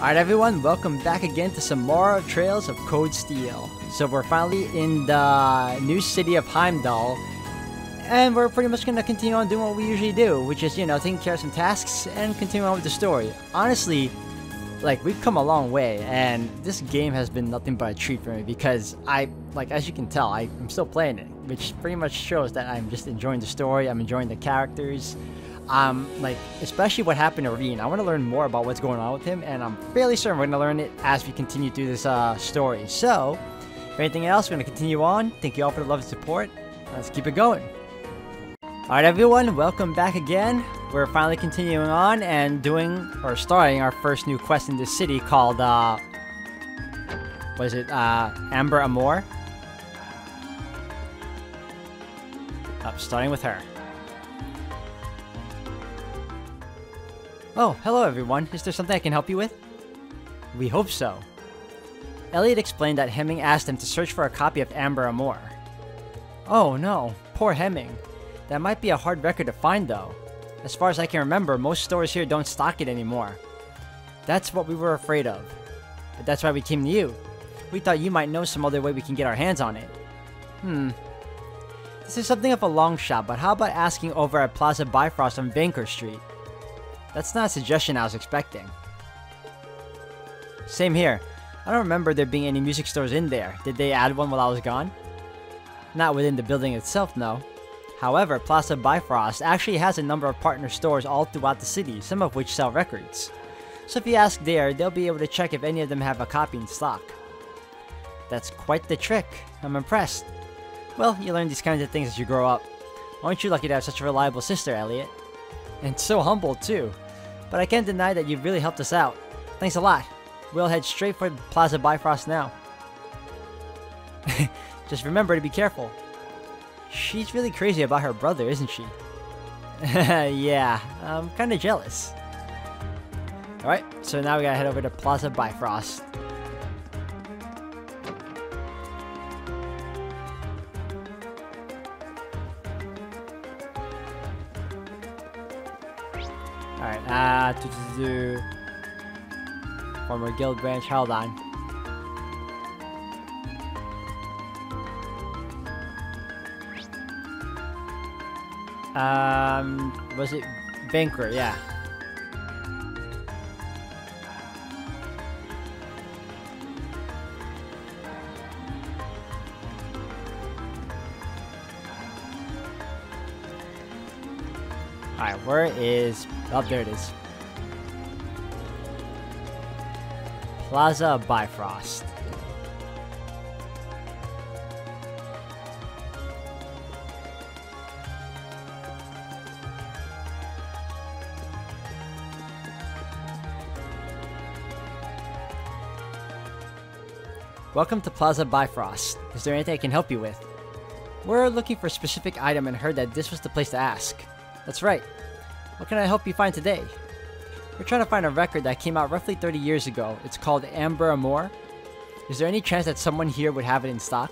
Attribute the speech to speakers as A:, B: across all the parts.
A: Alright everyone, welcome back again to some more Trails of Code Steel. So we're finally in the new city of Heimdall, and we're pretty much going to continue on doing what we usually do, which is, taking care of some tasks and continue on with the story. Honestly, we've come a long way, and this game has been nothing but a treat for me because as you can tell, I'm still playing it, which pretty much shows that I'm just enjoying the story, I'm enjoying the characters. Especially what happened to Reen. I want to learn more about what's going on with him, and I'm fairly certain we're going to learn it as we continue through this story. So, if anything else, we're going to continue on. Thank you all for the love and support. Let's keep it going. Alright everyone, welcome back again. We're finally continuing on and starting our first new quest in this city called, Amber Amor? Starting with her. Oh, hello everyone. Is there something I can help you with? We hope so. Elliot explained that Hemming asked him to search for a copy of Amber Amor. Oh no, poor Hemming. That might be a hard record to find though. As far as I can remember, most stores here don't stock it anymore. That's what we were afraid of. But that's why we came to you. We thought you might know some other way we can get our hands on it. This is something of a long shot, but how about asking over at Plaza Bifrost on Banker Street? That's not a suggestion I was expecting. Same here. I don't remember there being any music stores in there. Did they add one while I was gone? Not within the building itself, no. However, Plaza Bifrost actually has a number of partner stores all throughout the city, some of which sell records. So if you ask there, they'll be able to check if any of them have a copy in stock. That's quite the trick. I'm impressed. Well, you learn these kinds of things as you grow up. Aren't you lucky to have such a reliable sister, Elliot? And so humble, too. But I can't deny that you've really helped us out. Thanks a lot. We'll head straight for Plaza Bifrost now. Just remember to be careful. She's really crazy about her brother, isn't she? Yeah, I'm kinda jealous. Alright, so now we gotta head over to Plaza Bifrost. Alright, former guild branch, hold on. Was it Banker? Yeah. Alright, where is... Oh, there it is. Plaza Bifrost. Welcome to Plaza Bifrost. Is there anything I can help you with? We're looking for a specific item and heard that this was the place to ask. That's right. What can I help you find today? We're trying to find a record that came out roughly 30 years ago. It's called Amber Amor. Is there any chance that someone here would have it in stock?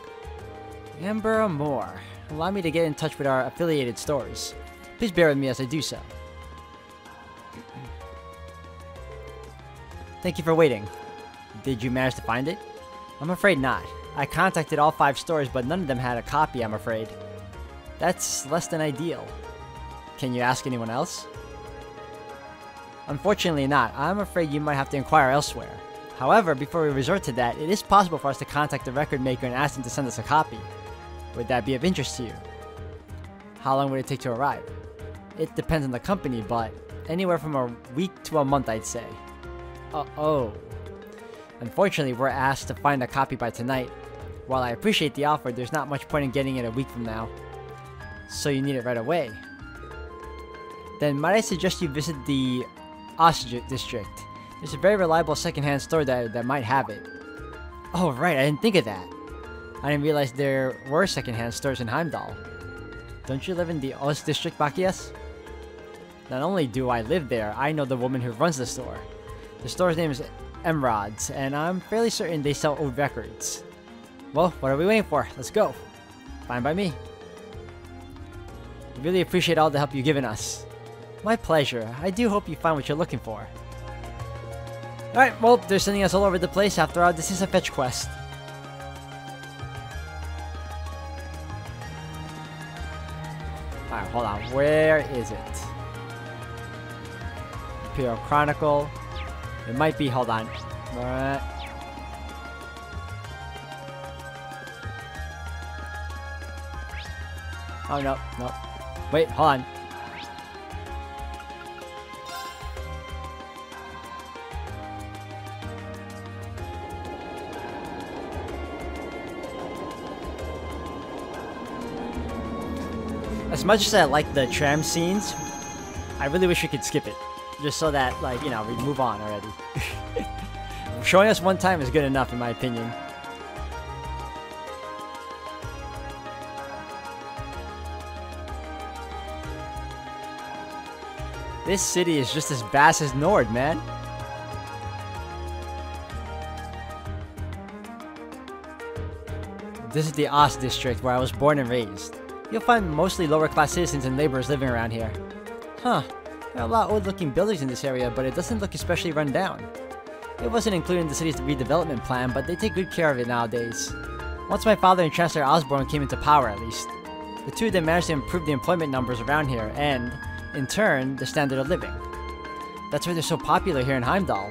A: Amber Amor. Allow me to get in touch with our affiliated stores. Please bear with me as I do so. Thank you for waiting. Did you manage to find it? I'm afraid not. I contacted all 5 stores, but none of them had a copy, I'm afraid. That's less than ideal. Can you ask anyone else? Unfortunately not. I'm afraid you might have to inquire elsewhere. However, before we resort to that, it is possible for us to contact the record maker and ask them to send us a copy. Would that be of interest to you? How long would it take to arrive? It depends on the company, but anywhere from a week to a month, I'd say. Uh-oh. Unfortunately, we're asked to find a copy by tonight. While I appreciate the offer, there's not much point in getting it a week from now. So you need it right away. Then might I suggest you visit the Ostrich District. There's a very reliable secondhand store that might have it. Oh right, I didn't think of that. I didn't realize there were secondhand stores in Heimdall. Don't you live in the Ost District, Bakias? Not only do I live there, I know the woman who runs the store. The store's name is Emerald's, and I'm fairly certain they sell old records. Well, what are we waiting for? Let's go. Fine by me. Really appreciate all the help you've given us. My pleasure. I do hope you find what you're looking for. Alright, well, they're sending us all over the place. After all, this is a fetch quest. Alright, hold on. Where is it? Imperial Chronicle. It might be, hold on. Oh, no, no. Wait, hold on. As much as I like the tram scenes, I really wish we could skip it. Just so that, like, you know, we move on already. Showing us one time is good enough, in my opinion. This city is just as vast as Nord, man. This is the Ost district where I was born and raised. You'll find mostly lower class citizens and laborers living around here. Huh, there are a lot of old looking buildings in this area, but it doesn't look especially run down. It wasn't included in the city's redevelopment plan, but they take good care of it nowadays. Once my father and Chancellor Osborne came into power, at least. The two of them managed to improve the employment numbers around here, and, in turn, the standard of living. That's why they're so popular here in Heimdall.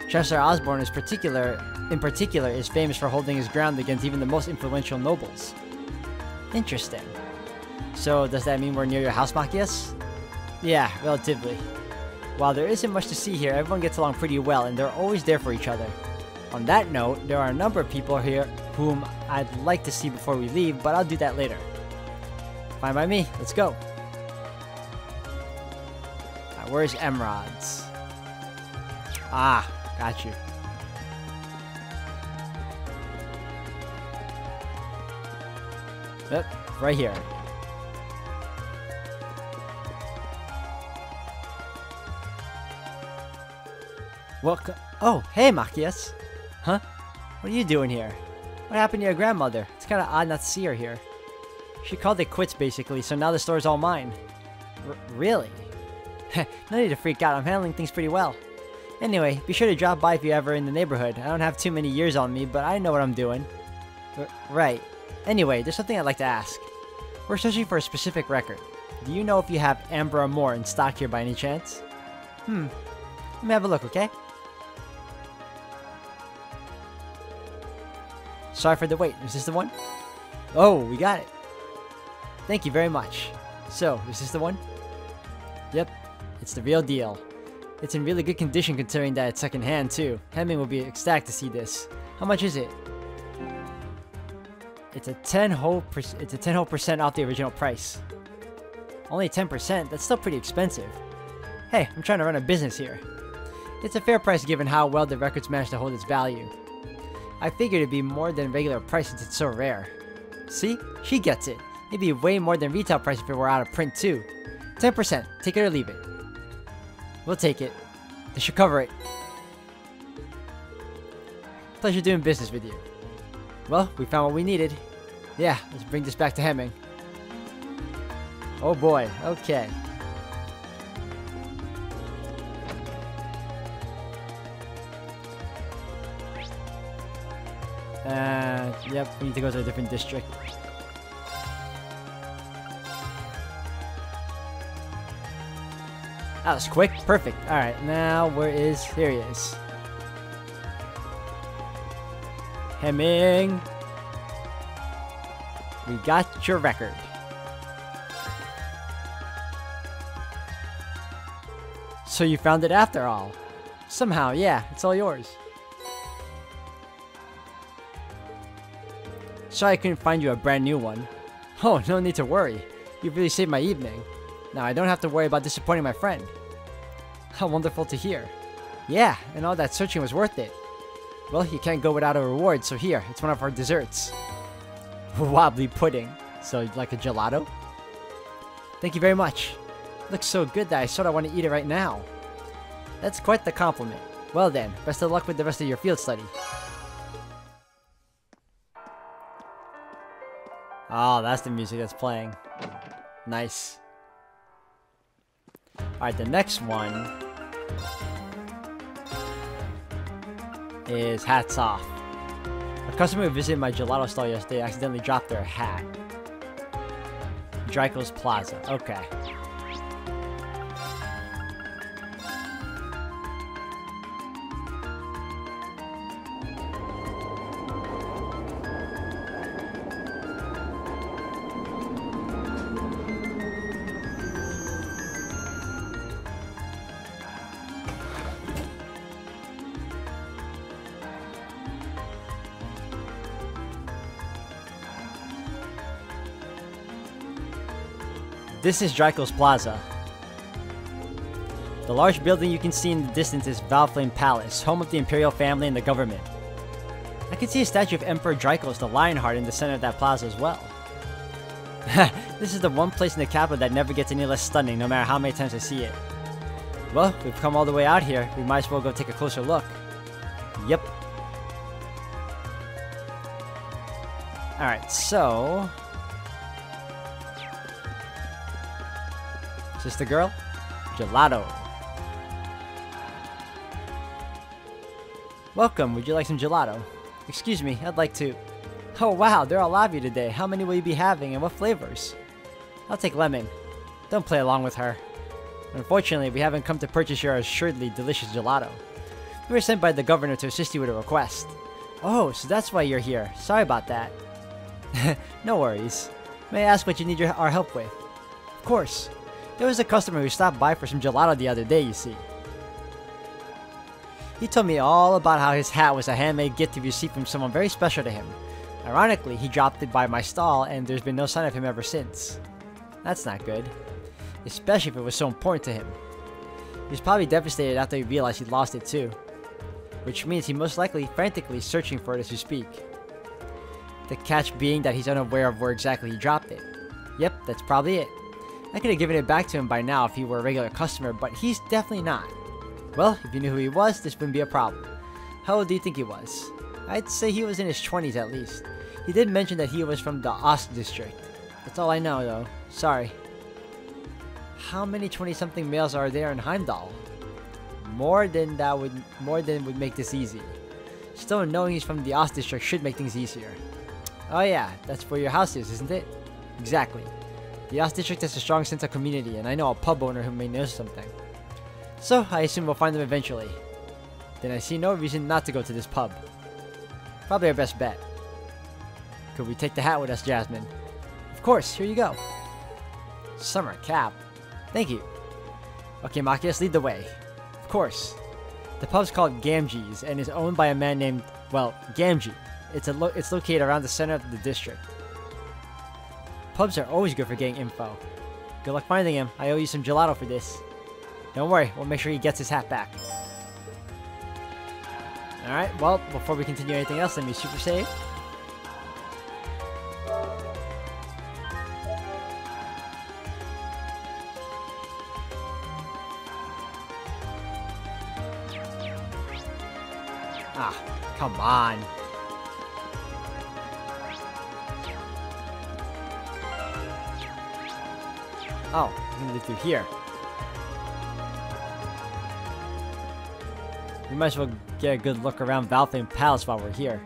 A: Chancellor Osborne in particular is famous for holding his ground against even the most influential nobles. Interesting. So, does that mean we're near your house, Machias? Yeah, relatively. While there isn't much to see here, everyone gets along pretty well, and they're always there for each other. On that note, there are a number of people here whom I'd like to see before we leave, but I'll do that later. Fine by me, let's go. Where's Emerald's? Ah, got you. Yep, right here. Welcome. Oh, hey, Machias. Huh? What are you doing here? What happened to your grandmother? It's kind of odd not to see her here. She called it quits, basically, so now the store's all mine. Really? No need to freak out. I'm handling things pretty well. Anyway, be sure to drop by if you're ever in the neighborhood. I don't have too many years on me, but I know what I'm doing. Right. Anyway, there's something I'd like to ask. We're searching for a specific record. Do you know if you have Amber or more in stock here by any chance? Let me have a look, okay? Sorry for the wait. Is this the one? Oh, we got it. Thank you very much. So, is this the one? Yep, it's the real deal. It's in really good condition considering that it's second hand too. Hemming will be ecstatic to see this. How much is it? It's a 10 whole percent off the original price. Only 10%? That's still pretty expensive. Hey, I'm trying to run a business here. It's a fair price given how well the record's managed to hold its value. I figured it'd be more than regular price since it's so rare. See? She gets it. It'd be way more than retail price if it were out of print too. 10%. Take it or leave it. We'll take it. This should cover it. Pleasure doing business with you. Well, we found what we needed. Yeah, let's bring this back to Hemming. Oh boy, okay. Yep, we need to go to a different district. That was quick. Perfect. Alright, now where is... Here he is. Hemming. We got your record. So you found it after all. Somehow, yeah, it's all yours. Sorry I couldn't find you a brand new one. Oh, no need to worry. You really saved my evening. Now I don't have to worry about disappointing my friend. How wonderful to hear. Yeah, and all that searching was worth it. Well, you can't go without a reward, so here, it's one of our desserts. Wobbly pudding. So, like a gelato? Thank you very much. It looks so good that I sort of want to eat it right now. That's quite the compliment. Well then, best of luck with the rest of your field study. Oh, that's the music that's playing. Nice. Alright, the next one. is hats off. A customer who visited my gelato stall yesterday accidentally dropped their hat. Dryco's Plaza. Okay. This is Dryco's Plaza. The large building you can see in the distance is Valflame Palace, home of the Imperial family and the government. I can see a statue of Emperor Drykos the Lionheart in the center of that plaza as well. This is the one place in the capital that never gets any less stunning, no matter how many times I see it. Well, we've come all the way out here, we might as well go take a closer look. Yep. Alright, so... Is this the girl? Gelato. Welcome, would you like some gelato? Excuse me, I'd like to... Oh wow, there are a lot of you today. How many will you be having and what flavors? I'll take lemon. Don't play along with her. Unfortunately, we haven't come to purchase your assuredly delicious gelato. We were sent by the governor to assist you with a request. Oh, so that's why you're here. Sorry about that. No worries. May I ask what you need our help with? Of course. There was a customer who stopped by for some gelato the other day, you see. He told me all about how his hat was a handmade gift he received from someone very special to him. Ironically, he dropped it by my stall and there's been no sign of him ever since. That's not good. Especially if it was so important to him. He was probably devastated after he realized he'd lost it too. Which means he's most likely frantically searching for it as we speak. The catch being that he's unaware of where exactly he dropped it. Yep, that's probably it. I could have given it back to him by now if he were a regular customer, but he's definitely not. Well, if you knew who he was, this wouldn't be a problem. How old do you think he was? I'd say he was in his 20s at least. He did mention that he was from the Ost district. That's all I know though. Sorry. How many 20-something males are there in Heimdall? More than would make this easy. Still, knowing he's from the Ost district should make things easier. Oh yeah, that's where your house is, isn't it? Exactly. The Ost district has a strong sense of community, and I know a pub owner who may know something. So, I assume we'll find them eventually. Then I see no reason not to go to this pub. Probably our best bet. Could we take the hat with us, Jasmine? Of course, here you go. Summer cap. Thank you. Okay, Machias, lead the way. Of course. The pub's called Gamgee's and is owned by a man named, well, Gamgee. It's located around the center of the district. Pubs are always good for getting info. Good luck finding him. I owe you some gelato for this. Don't worry, we'll make sure he gets his hat back. Alright, well, before we continue anything else, let me super save. Ah, come on. Oh, I'm gonna live through here. We might as well get a good look around Valflame Palace while we're here.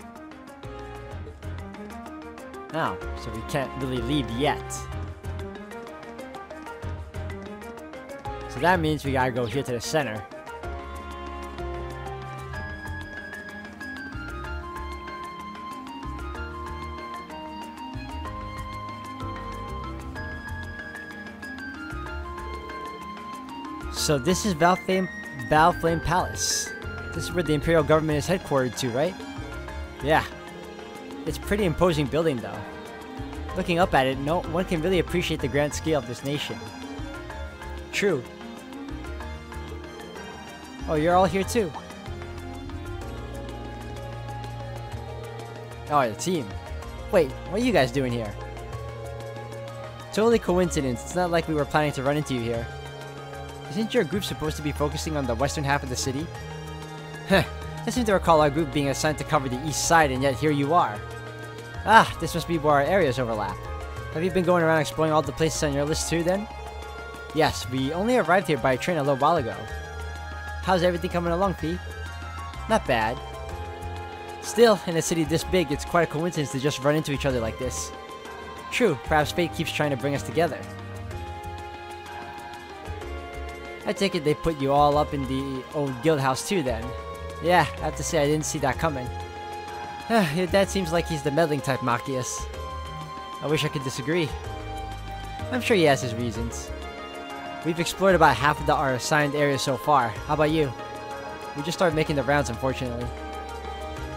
A: Now, so we can't really leave yet. So that means we gotta go here to the center. So this is Valflame Palace. This is where the Imperial government is headquartered to, right? Yeah. It's a pretty imposing building though. Looking up at it, no one can really appreciate the grand scale of this nation. True. Oh, you're all here too. Oh, the team. Wait, what are you guys doing here? Totally coincidence. It's not like we were planning to run into you here. Isn't your group supposed to be focusing on the western half of the city? Heh, I seem to recall our group being assigned to cover the east side, and yet here you are. Ah, this must be where our areas overlap. Have you been going around exploring all the places on your list too, then? Yes, we only arrived here by train a little while ago. How's everything coming along, Fee? Not bad. Still, in a city this big, it's quite a coincidence to just run into each other like this. True, perhaps fate keeps trying to bring us together. I take it they put you all up in the old guild house too then. Yeah, I have to say I didn't see that coming. Your dad seems like he's the meddling type, Machias. I wish I could disagree. I'm sure he has his reasons. We've explored about half of our assigned areas so far. How about you? We just started making the rounds, unfortunately.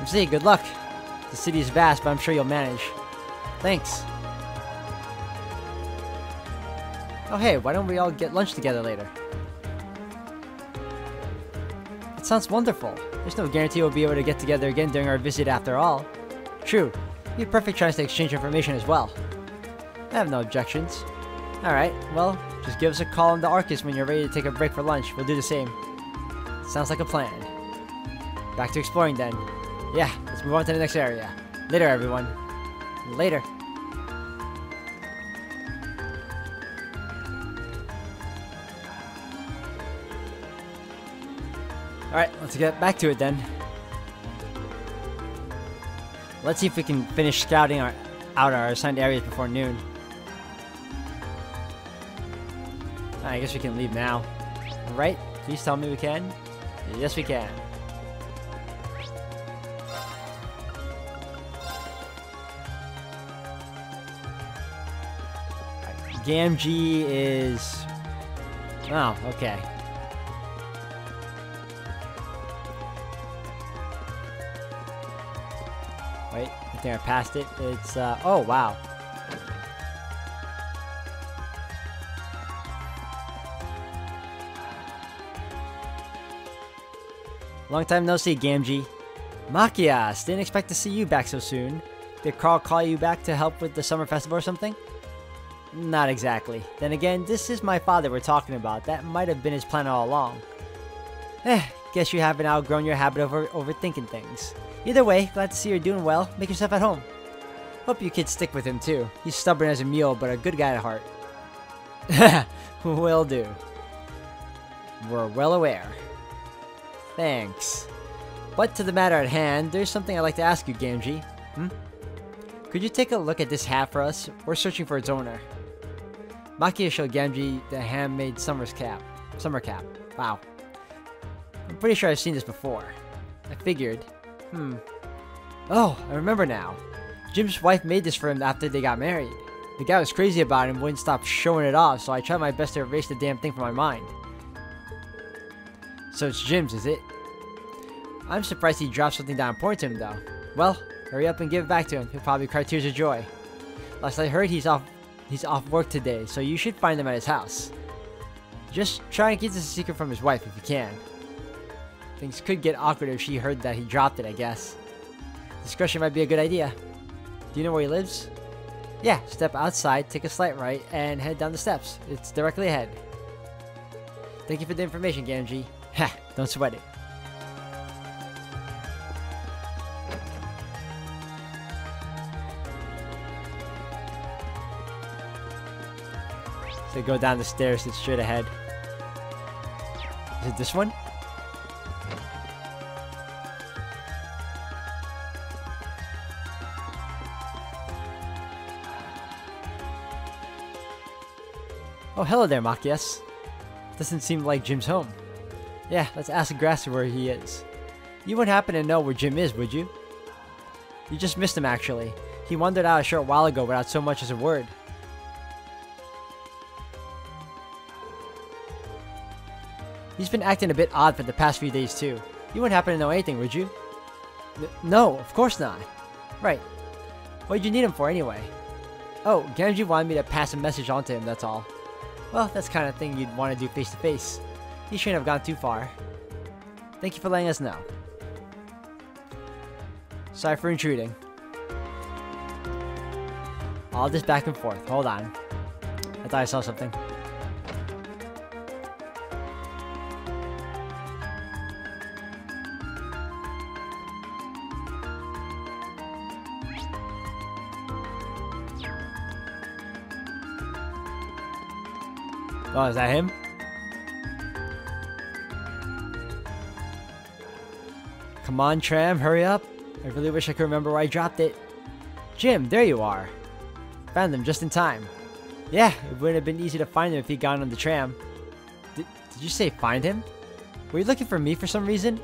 A: MC, good luck. The city is vast, but I'm sure you'll manage. Thanks. Oh hey, why don't we all get lunch together later? It sounds wonderful. There's no guarantee we'll be able to get together again during our visit after all. True. It'd be a perfect chance to exchange information as well. I have no objections. Alright, well, just give us a call in the Arcus when you're ready to take a break for lunch. We'll do the same. Sounds like a plan. Back to exploring then. Yeah, let's move on to the next area. Later, everyone. Later. Alright, let's get back to it then. Let's see if we can finish scouting out our assigned areas before noon. I guess we can leave now. Right? Please tell me we can? Yes, we can. Gamgee is... Oh, okay. Wait, I think I passed it. It's, oh, wow. Long time no see, Gamgee. Machias, didn't expect to see you back so soon. Did Carl call you back to help with the summer festival or something? Not exactly. Then again, this is my father we're talking about. That might have been his plan all along. Guess you haven't outgrown your habit of overthinking things. Either way, glad to see you're doing well. Make yourself at home. Hope you kids stick with him too. He's stubborn as a mule, but a good guy at heart. Will do. We're well aware. Thanks. But to the matter at hand, there's something I'd like to ask you, Gamgee. Could you take a look at this hat for us? We're searching for its owner. Machias showed Gamgee the handmade summer cap. Wow. I'm pretty sure I've seen this before. I figured. Oh, I remember now. Jim's wife made this for him after they got married. The guy was crazy about it and wouldn't stop showing it off, so I tried my best to erase the damn thing from my mind. So it's Jim's, is it? I'm surprised he dropped something that important to him, though. Well, hurry up and give it back to him. He'll probably cry tears of joy. Last I heard, he's off work today, so you should find him at his house. Just try and keep this a secret from his wife if you can. Things could get awkward if she heard that he dropped it, I guess. Discretion might be a good idea. Do you know where he lives? Yeah, step outside, take a slight right, and head down the steps. It's directly ahead. Thank you for the information, Gamgee. Ha, don't sweat it. So go down the stairs, it's straight ahead. Is it this one? Oh, hello there, Machias. Doesn't seem like Jim's home. Yeah, let's ask Grassy where he is. You wouldn't happen to know where Jim is, would you? You just missed him, actually. He wandered out a short while ago without so much as a word. He's been acting a bit odd for the past few days, too. You wouldn't happen to know anything, would you? No, of course not. Right. What'd you need him for, anyway? Oh, Gamgee wanted me to pass a message on to him, that's all. Well, that's the kind of thing you'd want to do face to face. He shouldn't have gone too far. Thank you for letting us know. Sorry for intruding. All this back and forth. Hold on. I thought I saw something. Oh, is that him? Come on, Tram, hurry up. I really wish I could remember where I dropped it. Jim, there you are. Found them just in time. Yeah, it wouldn't have been easy to find him if he'd gone on the tram. Did you say find him? Were you looking for me for some reason?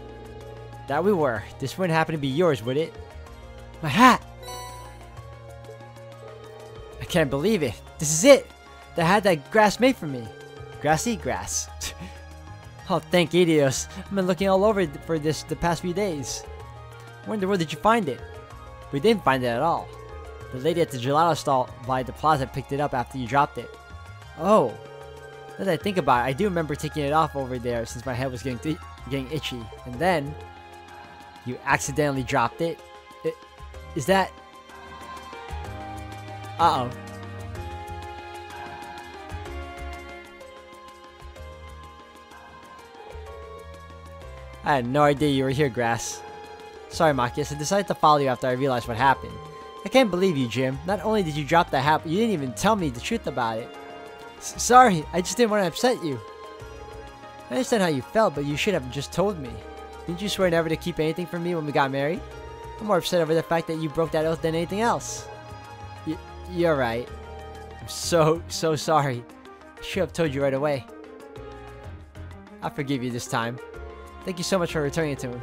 A: That we were. This wouldn't happen to be yours, would it? My hat! I can't believe it. This is it! The hat that Grass made for me. Grassy? Grass. Oh, thank Dios. I've been looking all over for this the past few days. Where in the world did you find it? We didn't find it at all. The lady at the gelato stall by the plaza picked it up after you dropped it. Oh. Now that I think about it, I do remember taking it off over there since my head was getting itchy. And then, you accidentally dropped it? Is that... Uh-oh. I had no idea you were here, Grass. Sorry, Machias. I decided to follow you after I realized what happened. I can't believe you, Jim. Not only did you drop the hat, but you didn't even tell me the truth about it. Sorry, I just didn't want to upset you. I understand how you felt, but you should have just told me. Didn't you swear never to keep anything from me when we got married? I'm more upset over the fact that you broke that oath than anything else. You're right. I'm so sorry. I should have told you right away. I'll forgive you this time. Thank you so much for returning it to him.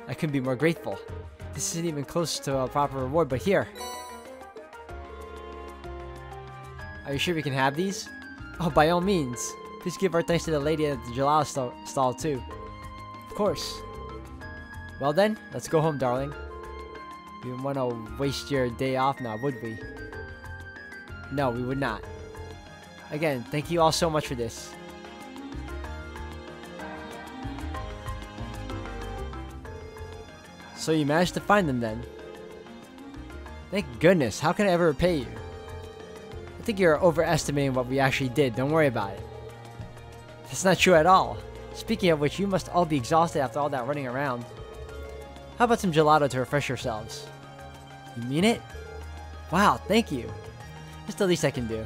A: I couldn't be more grateful. This isn't even close to a proper reward, but here. Are you sure we can have these? Oh, by all means. Please give our thanks to the lady at the gelato stall too. Of course. Well then, let's go home, darling. We wouldn't want to waste your day off now, would we? No, we would not. Again, thank you all so much for this. So you managed to find them then? Thank goodness. How can I ever repay you? I think you're overestimating what we actually did. Don't worry about it. That's not true at all. Speaking of which, you must all be exhausted after all that running around. How about some gelato to refresh yourselves? You mean it? Wow, thank you. That's the least I can do.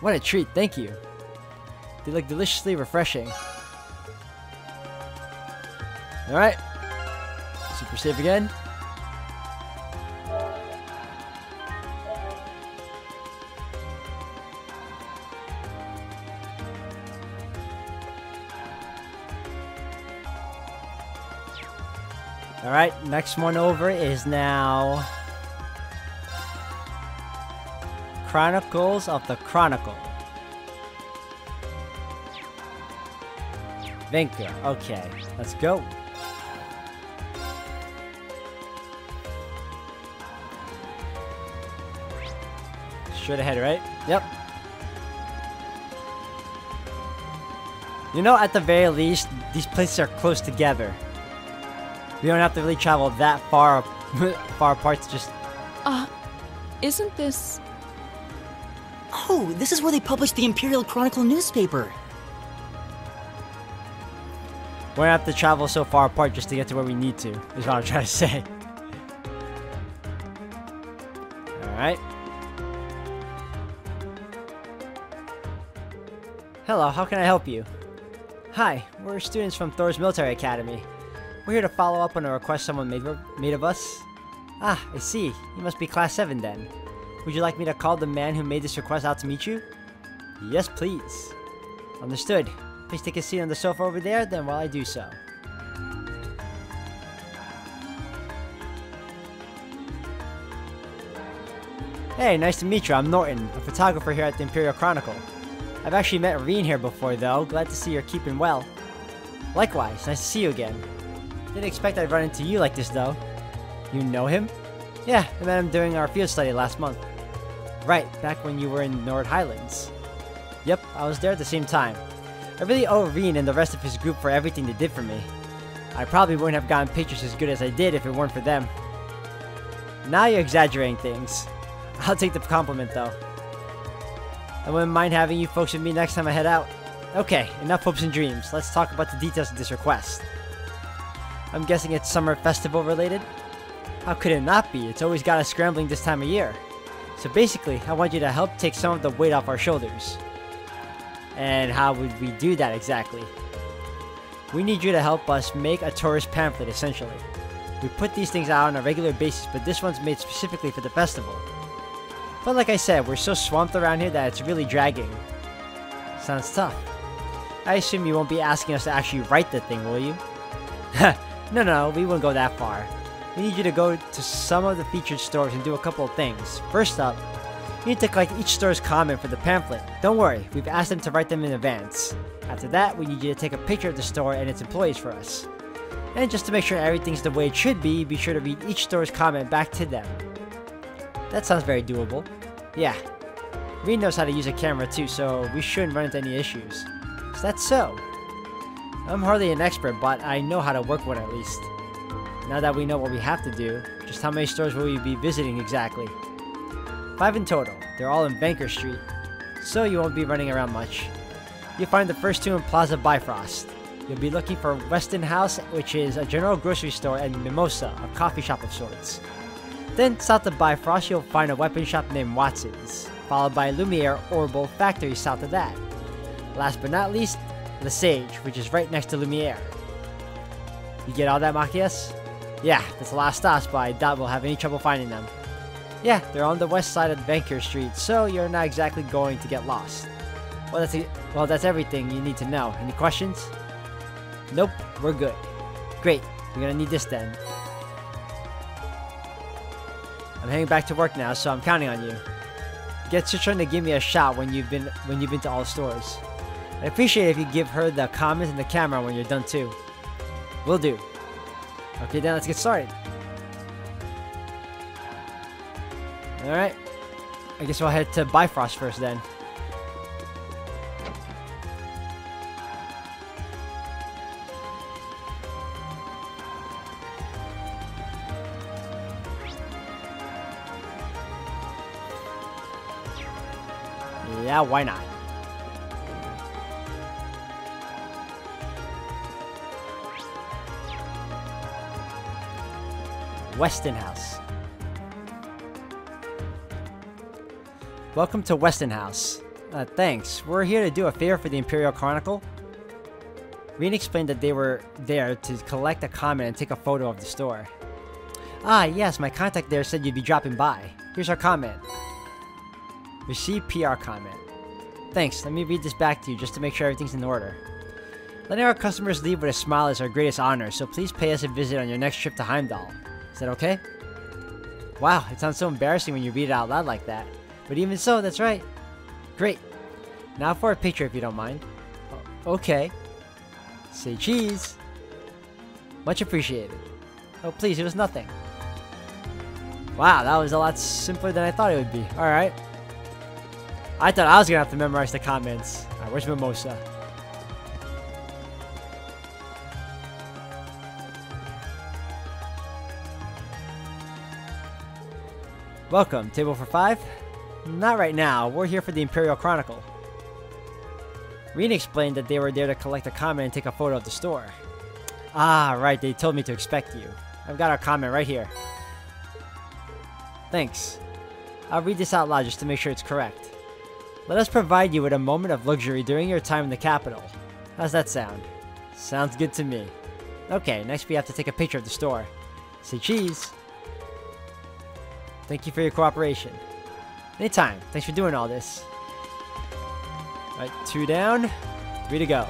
A: What a treat, thank you. They look deliciously refreshing. Alright. Super safe again. Alright, next one over is now Chronicles of the Chronicle. Vinker. Okay, let's go. Straight ahead, right? Yep. You know, at the very least, these places are close together. We don't have to really travel that far apart to just...
B: Isn't this...
C: Oh, this is where they published the Imperial Chronicle newspaper.
A: We don't have to travel so far apart just to get to where we need to, is what I'm trying to say. Alright. Hello, how can I help you? Hi, we're students from Thor's Military Academy. We're here to follow up on a request someone made of us. Ah, I see. You must be Class 7 then. Would you like me to call the man who made this request out to meet you? Yes, please. Understood. Please take a seat on the sofa over there, then while I do so. Hey, nice to meet you. I'm Norton, a photographer here at the Imperial Chronicle. I've actually met Reen here before, though. Glad to see you're keeping well. Likewise, nice to see you again. Didn't expect I'd run into you like this, though. You know him? Yeah, I met him during our field study last month. Right, back when you were in Nord Highlands. Yep, I was there at the same time. I really owe Reen and the rest of his group for everything they did for me. I probably wouldn't have gotten pictures as good as I did if it weren't for them. Now you're exaggerating things. I'll take the compliment, though. I wouldn't mind having you folks with me next time I head out. Okay, enough hopes and dreams. Let's talk about the details of this request. I'm guessing it's summer festival related? How could it not be? It's always got us scrambling this time of year. So basically, I want you to help take some of the weight off our shoulders. And how would we do that exactly? We need you to help us make a tourist pamphlet, essentially. We put these things out on a regular basis, but this one's made specifically for the festival. But like I said, we're so swamped around here that it's really dragging. Sounds tough. I assume you won't be asking us to actually write the thing, will you? No, we won't go that far. We need you to go to some of the featured stores and do a couple of things. First up, you need to collect each store's comment for the pamphlet. Don't worry, we've asked them to write them in advance. After that, we need you to take a picture of the store and its employees for us. And just to make sure everything's the way it should be sure to read each store's comment back to them. That sounds very doable. Yeah. Reed knows how to use a camera too, so we shouldn't run into any issues. Is that so? I'm hardly an expert, but I know how to work one at least. Now that we know what we have to do, just how many stores will we be visiting exactly? 5 in total. They're all in Banker Street, so you won't be running around much. You'll find the first 2 in Plaza Bifrost. You'll be looking for Weston House, which is a general grocery store, and Mimosa, a coffee shop of sorts. Then, south of Bifrost, you'll find a weapon shop named Watson's, followed by Lumiere Orbital Factory south of that. Last but not least, the Sage, which is right next to Lumiere. You get all that, Machias? Yeah, that's a lot of stops, but I doubt we'll have any trouble finding them. Yeah, they're on the west side of Banker Street, so you're not exactly going to get lost. Well, that's everything you need to know. Any questions? Nope, we're good. Great, we're gonna need this then. I'm heading back to work now, so I'm counting on you. Get Citron to give me a shout when you've been to all the stores. I'd appreciate it if you give her the comments and the camera when you're done too. Will do. Okay, then let's get started. Alright. I guess we'll head to Bifrost first then. Yeah, why not? Weston House. Welcome to Weston House. Thanks. We're here to do a favor for the Imperial Chronicle. Reen explained that they were there to collect a comment and take a photo of the store. Ah, yes, my contact there said you'd be dropping by. Here's our comment. Receive PR comment. Thanks, let me read this back to you just to make sure everything's in order. Letting our customers leave with a smile is our greatest honor, so please pay us a visit on your next trip to Heimdall. Is that okay? Wow, it sounds so embarrassing when you read it out loud like that. But even so, that's right. Great. Now for a picture if you don't mind. Okay. Say cheese. Much appreciated. Oh please, it was nothing. Wow, that was a lot simpler than I thought it would be. Alright. I thought I was gonna have to memorize the comments. Alright, where's Mimosa? Welcome, table for 5? Not right now, we're here for the Imperial Chronicle. Reen explained that they were there to collect a comment and take a photo of the store. Ah, right, they told me to expect you. I've got our comment right here. Thanks. I'll read this out loud just to make sure it's correct. Let us provide you with a moment of luxury during your time in the capital. How's that sound? Sounds good to me. Okay, next we have to take a picture of the store. Say cheese. Thank you for your cooperation. Anytime. Thanks for doing all this. Alright, 2 down, 3 to go.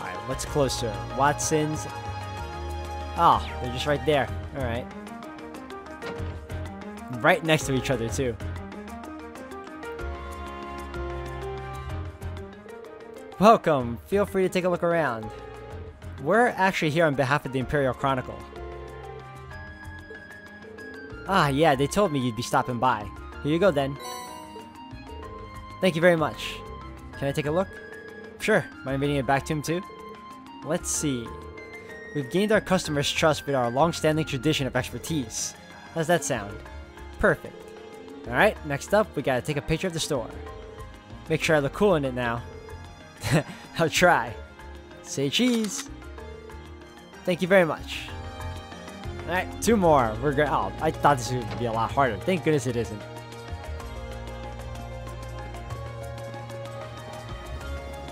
A: Alright, what's closer? Watson's. Oh, they're just right there. Alright. Right next to each other, too. Welcome. Feel free to take a look around. We're actually here on behalf of the Imperial Chronicle. Ah, yeah, they told me you'd be stopping by. Here you go, then. Thank you very much. Can I take a look? Sure. Mind reading it back to him, too? Let's see. We've gained our customers' trust with our long-standing tradition of expertise. How's that sound? Perfect. Alright, next up, we gotta take a picture of the store. Make sure I look cool in it now. I'll try. Say cheese. Thank you very much. Alright, 2 more. We're good. Oh, I thought this would be a lot harder. Thank goodness it isn't.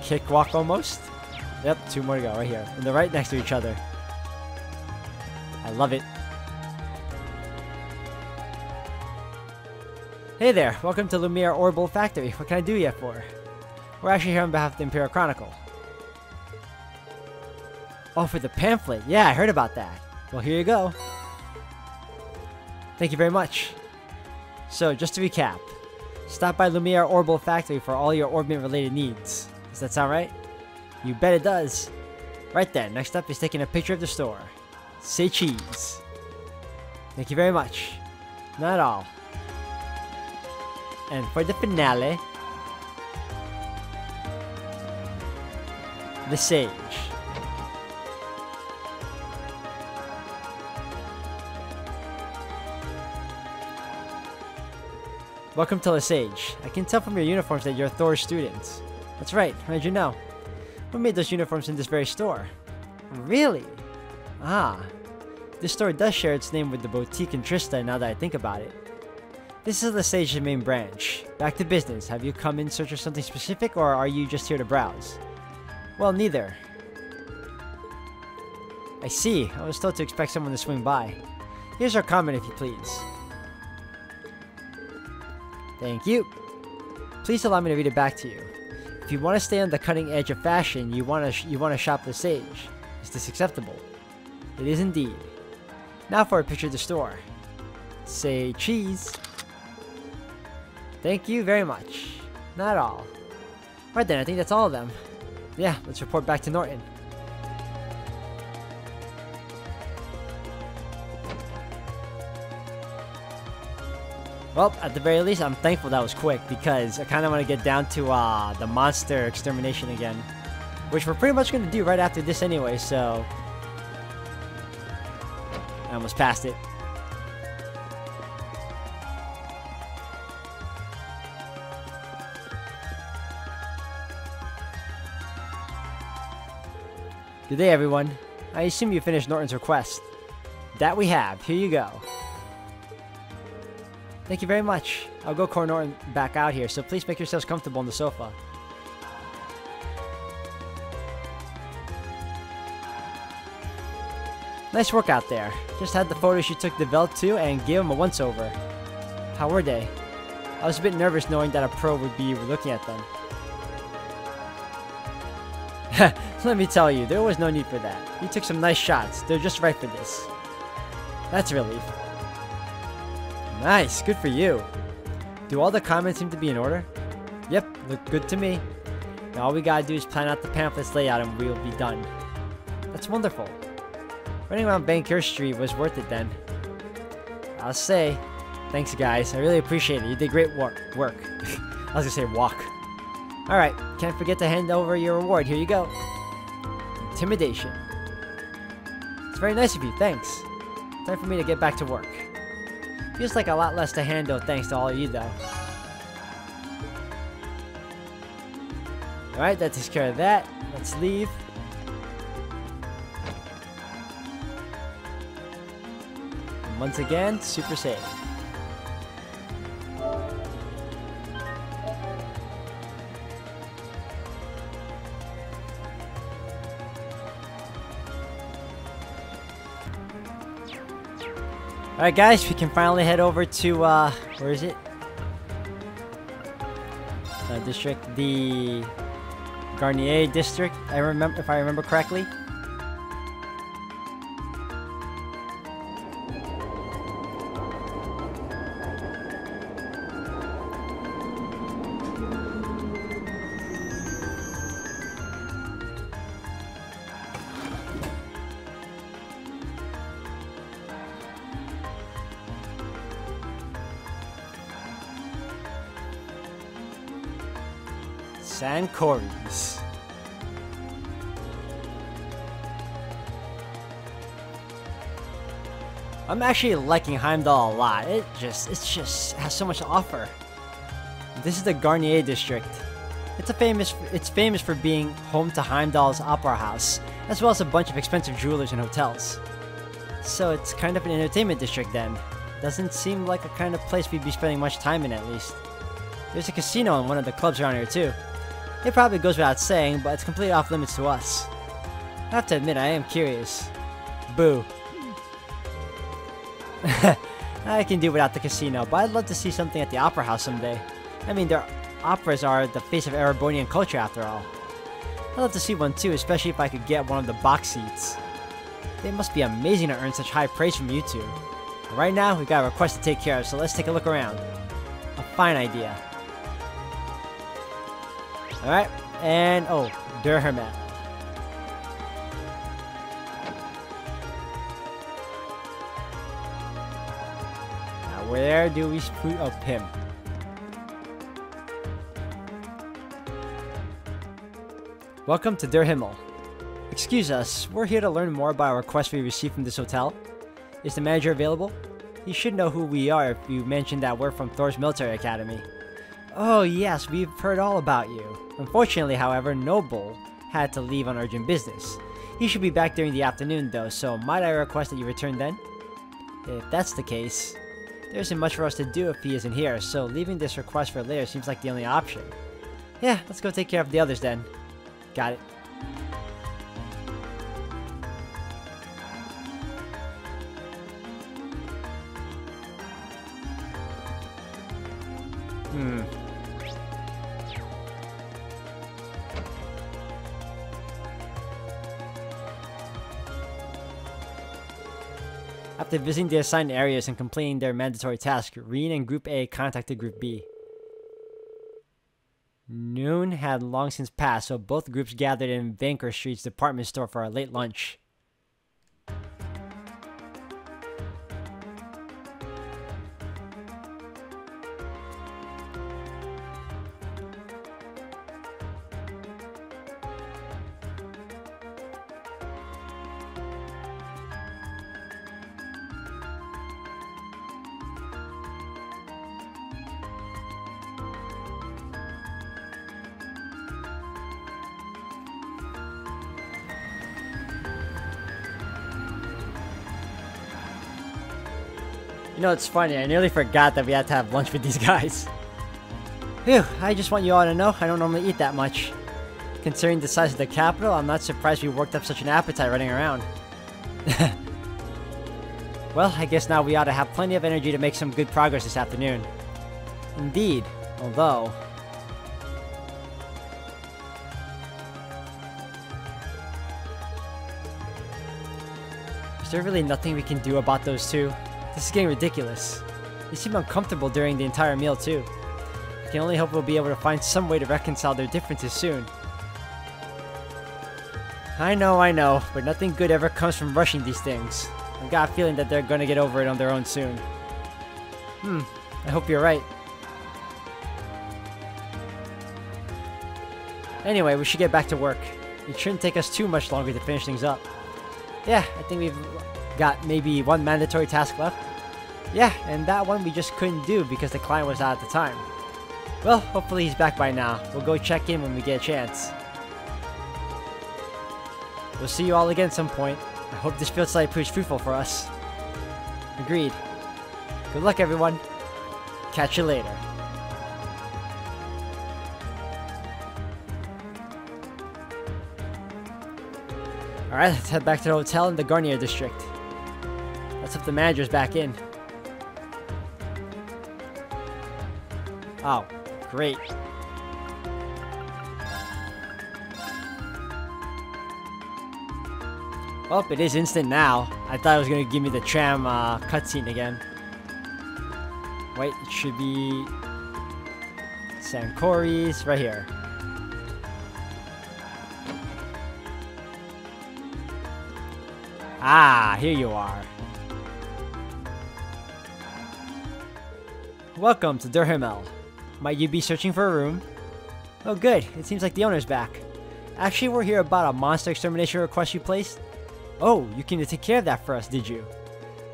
A: Kick walk almost. Yep, 2 more to go right here. And they're right next to each other. I love it. Hey there, welcome to Lumiere Orbital Factory. What can I do you for? We're actually here on behalf of the Imperial Chronicle. Oh, for the pamphlet. Yeah, I heard about that. Well, here you go. Thank you very much. So, just to recap. Stop by Lumiere Orbital Factory for all your Orbment related needs. Does that sound right? You bet it does. Right then, next up is taking a picture of the store. Say cheese. Thank you very much. Not at all. And for the finale, the sage. Welcome to the Sage. I can tell from your uniforms that you're Thor's students. That's right, how did you know? Who made those uniforms in this very store? Really? Ah. This store does share its name with the boutique in Trista now that I think about it. This is the Sage's main branch. Back to business. Have you come in search of something specific, or are you just here to browse? Well, neither. I see. I was told to expect someone to swing by. Here's our comment, if you please. Thank you. Please allow me to read it back to you. If you want to stay on the cutting edge of fashion, you want to shop the Sage. Is this acceptable? It is indeed. Now for a picture of the store. Say cheese. Thank you very much. Not at all. Right then, I think that's all of them. Yeah, let's report back to Norton. Well, at the very least, I'm thankful that was quick, because I kind of want to get down to the monster extermination again. Which we're pretty much going to do right after this anyway, so... I almost passed it. Good day, everyone. I assume you finished Norton's request. That we have. Here you go. Thank you very much. I'll go call Norton back out here, so please make yourselves comfortable on the sofa. Nice work out there. Just had the photos you took developed too and gave them a once-over. How were they? I was a bit nervous knowing that a pro would be looking at them. Let me tell you, there was no need for that. You took some nice shots. They're just right for this. That's a relief. Nice, good for you. Do all the comments seem to be in order? Yep, look good to me. Now all we gotta do is plan out the pamphlet's layout and we'll be done. That's wonderful. Running around Bankier Street was worth it then. I'll say. Thanks guys, I really appreciate it. You did great work. I was gonna say walk. Alright, can't forget to hand over your reward. Here you go. Intimidation. It's very nice of you, thanks. Time for me to get back to work. Feels like a lot less to handle thanks to all of you though. Alright, that takes care of that. Let's leave. And once again, super save. Alright guys, we can finally head over to, where is it? District, the Garnier District, if I remember correctly. San Corey's. I'm actually liking Heimdall a lot. It just has so much to offer. This is the Garnier District. It's famous for being home to Heimdall's Opera House as well as a bunch of expensive jewelers and hotels. So it's kind of an entertainment district then. Doesn't seem like a kind of place we'd be spending much time in, at least. There's a casino in one of the clubs around here too. It probably goes without saying, but it's completely off limits to us. I have to admit, I am curious. Boo. I can do without the casino, but I'd love to see something at the Opera House someday. I mean, their operas are the face of Erebonian culture after all. I'd love to see one too, especially if I could get one of the box seats. They must be amazing to earn such high praise from you two. Right now, we've got a request to take care of, so let's take a look around. A fine idea. Alright, and oh, Der Himmel. Now, where do we put up him? Welcome to Der Himmel. Excuse us, we're here to learn more about a request we received from this hotel. Is the manager available? He should know who we are if you mentioned that we're from Thor's Military Academy. Oh yes, we've heard all about you. Unfortunately, however, Noble had to leave on urgent business. He should be back during the afternoon though, so might I request that you return then? If that's the case, there isn't much for us to do if he isn't here, so leaving this request for later seems like the only option. Yeah, let's go take care of the others then. Got it. After visiting the assigned areas and completing their mandatory task, Reen and Group A contacted Group B. Noon had long since passed, so both groups gathered in Vanker Street's department store for a late lunch. You know, it's funny, I nearly forgot that we had to have lunch with these guys. Phew, I just want you all to know I don't normally eat that much. Considering the size of the capital, I'm not surprised we worked up such an appetite running around. Well, I guess now we ought to have plenty of energy to make some good progress this afternoon. Indeed, although... Is there really nothing we can do about those two? This is getting ridiculous. They seem uncomfortable during the entire meal too. I can only hope we'll be able to find some way to reconcile their differences soon. I know, but nothing good ever comes from rushing these things. I've got a feeling that they're gonna get over it on their own soon. I hope you're right. Anyway, we should get back to work. It shouldn't take us too much longer to finish things up. Yeah, I think we've got maybe one mandatory task left. Yeah, and that one we just couldn't do because the client was out at the time. Well, hopefully he's back by now. We'll go check in when we get a chance. We'll see you all again some point. I hope this field study proves fruitful for us. Agreed. Good luck, everyone. Catch you later. Alright, let's head back to the hotel in the Garnier district. Let's hope the manager's back in. Oh, great. Oh, it is instant now. I thought it was going to give me the tram cutscene again. Wait, it should be... Sankori's right here. Ah, here you are. Welcome to Der Himmel. Might you be searching for a room? Oh good, it seems like the owner's back. Actually, we're here about a monster extermination request you placed. Oh, you came to take care of that for us, did you?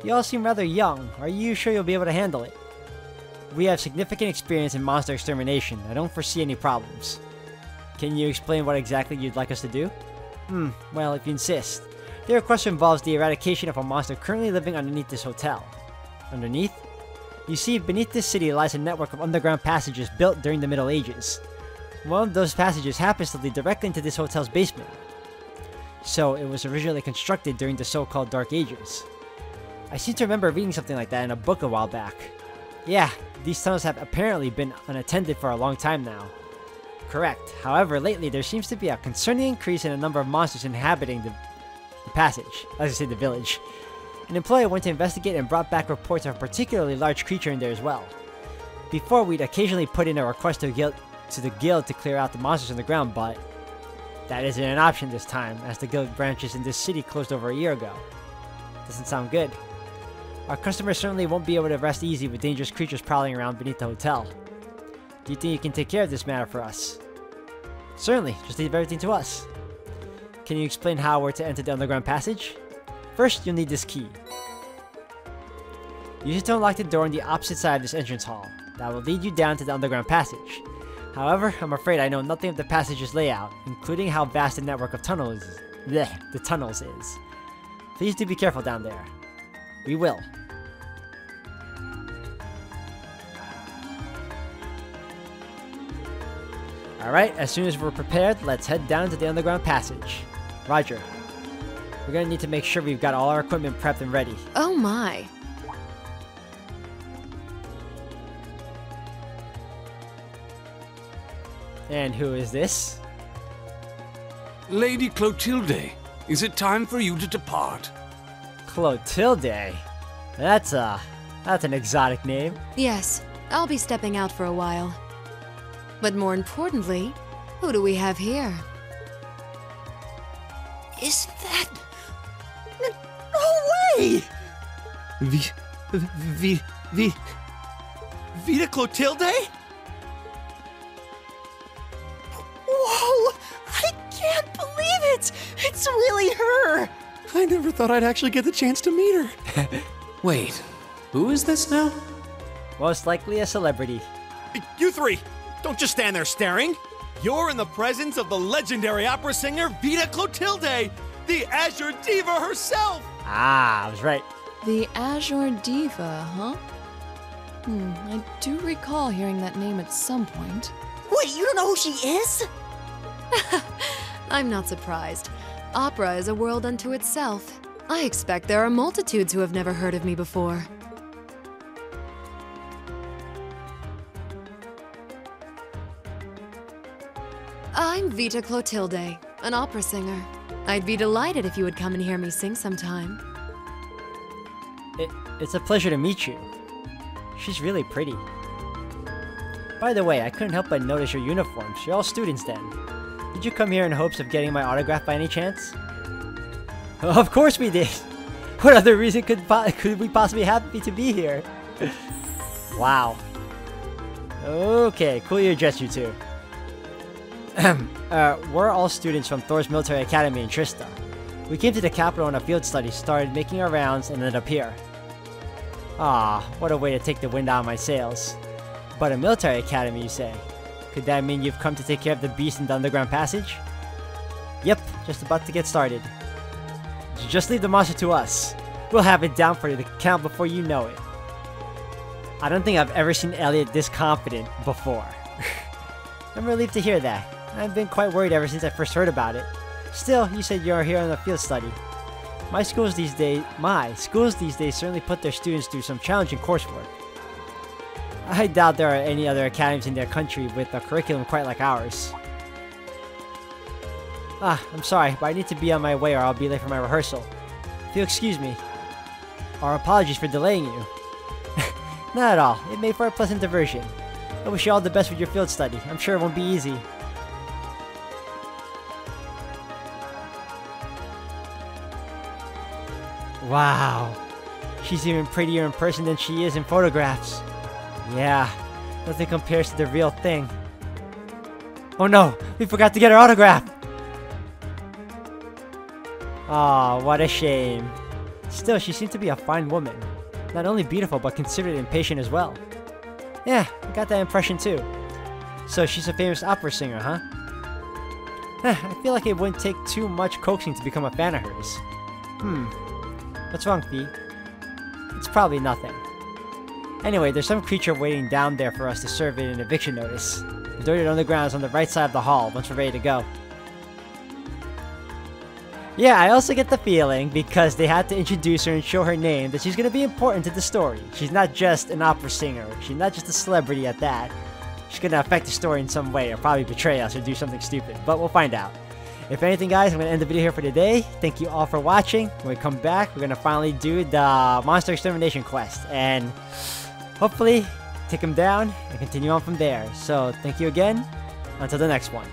A: You all seem rather young. Are you sure you'll be able to handle it? We have significant experience in monster extermination. I don't foresee any problems. Can you explain what exactly you'd like us to do? Well, if you insist. The request involves the eradication of a monster currently living underneath this hotel. Underneath? You see, beneath this city lies a network of underground passages built during the Middle Ages. One of those passages happens to lead directly into this hotel's basement. So, it was originally constructed during the so-called Dark Ages. I seem to remember reading something like that in a book a while back. Yeah, these tunnels have apparently been unattended for a long time now. Correct. However, lately there seems to be a concerning increase in the number of monsters inhabiting the passage. As I say, the village. An employee went to investigate and brought back reports of a particularly large creature in there as well. Before, we'd occasionally put in a request to the guild to clear out the monsters on the ground, but that isn't an option this time, as the guild branches in this city closed over a year ago. Doesn't sound good. Our customers certainly won't be able to rest easy with dangerous creatures prowling around beneath the hotel. Do you think you can take care of this matter for us? Certainly, just leave everything to us. Can you explain how we're to enter the underground passage? First, you'll need this key. Use it to unlock the door on the opposite side of this entrance hall. That will lead you down to the underground passage. However, I'm afraid I know nothing of the passage's layout, including how vast the network of tunnels is. Please do be careful down there. We will. Alright, as soon as we're prepared, let's head down to the underground passage. Roger. We're gonna need to make sure we've got all our equipment prepped and ready.
B: Oh my.
A: And who is this?
D: Lady Clotilde, is it time for you to depart?
A: Clotilde? That's an exotic name.
E: Yes, I'll be stepping out for a while. But more importantly, who do we have here?
C: Is that... No way!
F: Vita Clotilde?
C: Whoa! I can't believe it! It's really her!
F: I never thought I'd actually get the chance to meet her.
D: Wait, who is this now?
A: Most likely a celebrity.
F: You three, don't just stand there staring. You're in the presence of the legendary opera singer Vita Clotilde, the Azure Diva herself!
A: Ah, I was right.
B: The Azure Diva, huh? I do recall hearing that name at some point.
C: Wait, you don't know who she is?
E: I'm not surprised. Opera is a world unto itself. I expect there are multitudes who have never heard of me before. I'm Vita Clotilde, an opera singer. I'd be delighted if you would come and hear me sing sometime.
A: It's a pleasure to meet you. She's really pretty. By the way, I couldn't help but notice your uniforms. You're all students then. Did you come here in hopes of getting my autograph by any chance? Of course we did! What other reason could we possibly happy to be here? Wow. Okay, cool your dress, you two. We're all students from Thor's Military Academy in Trista. We came to the capital on a field study, started making our rounds, and ended up here. Ah, what a way to take the wind out of my sails. But a military academy, you say? Could that mean you've come to take care of the beast in the underground passage? Yep, just about to get started. Just leave the monster to us. We'll have it down for you to count before you know it. I don't think I've ever seen Elliot this confident before. I'm relieved to hear that. I've been quite worried ever since I first heard about it. Still, you said you're here on a field study. My schools these days certainly put their students through some challenging coursework. I doubt there are any other academies in their country with a curriculum quite like ours. Ah, I'm sorry, but I need to be on my way or I'll be late for my rehearsal. If you'll excuse me. Our apologies for delaying you. Not at all. It made for a pleasant diversion. I wish you all the best with your field study. I'm sure it won't be easy. Wow. She's even prettier in person than she is in photographs. Yeah, nothing compares to the real thing. Oh no, we forgot to get her autograph! Aw, what a shame. Still, she seemed to be a fine woman. Not only beautiful, but considerate and patient as well. Yeah, I got that impression too. So she's a famous opera singer, huh? I feel like it wouldn't take too much coaxing to become a fan of hers. What's wrong, Fee? It's probably nothing. Anyway, there's some creature waiting down there for us to serve in an eviction notice. The door to the underground is on the right side of the hall once we're ready to go. Yeah, I also get the feeling, because they had to introduce her and show her name, that she's going to be important to the story. She's not just an opera singer. She's not just a celebrity at that. She's going to affect the story in some way, or probably betray us or do something stupid. But we'll find out. If anything, guys, I'm going to end the video here for today. Thank you all for watching. When we come back, we're going to finally do the monster extermination quest. And hopefully take them down and continue on from there. So thank you again. Until the next one.